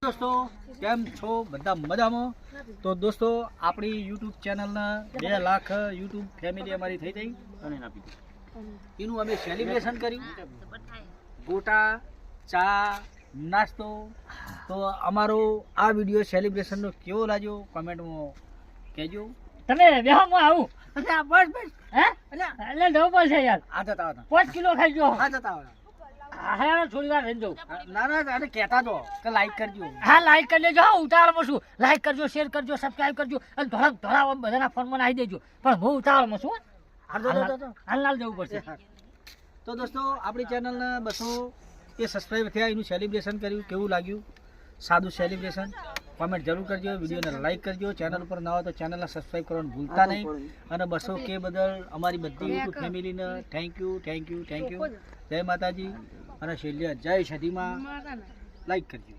દોસ્તો કેમ છો બધા મજામાં? તો દોસ્તો આપણી યુટ્યુબ ચેનલના 2 લાખ યુટ્યુબ ફેમિલી અમારી થઈ ગઈ અને એનું અમે સેલિબ્રેશન કર્યું. ગોટા ચા નાસ્તો. તો અમારો આ વિડીયો સેલિબ્રેશનનો કેવો લાગ્યો કોમેન્ટમાં કહેજો. તમે બેહમાં આવું બસ બસ હે એટલે એટલે જવું પડશે યાર. આ જતા 5 કિલો ખાઈ ગયો. આ જતા હા થોડી વાર રહી જાઉં. ના ના અરે કહેતા તો કે લાઈક કરજો. હા લાઈક કરી લેજો. હા ઉતાવળમાં છું. લાઈક કરજો, શેર કરજો, સબસ્ક્રાઇબ કરજો અને ધોળા બધાના ફોનમાં નાખી દેજો. પણ હું ઉતાવળમાં છું. હાલ જવું પડશે. તો દોસ્તો આપણી ચેનલના 200 કે સબસ્ક્રાઈબ થયા, એનું સેલિબ્રેશન કર્યું. કેવું લાગ્યું સાદું સેલિબ્રેશન? કોમેન્ટ જરૂર કરજો, વિડીયોને લાઈક કરજો. ચેનલ ઉપર નવા તો ચેનલને સબસ્ક્રાઈબ કરવાનું ભૂલતા નહીં. અને 200 કે બદલ અમારી બધી યુટ્યુબ ફેમિલીને થેન્ક યુ. જય માતાજી અને શૈલ્ય જય સદીમાં. લાઈક કરજો.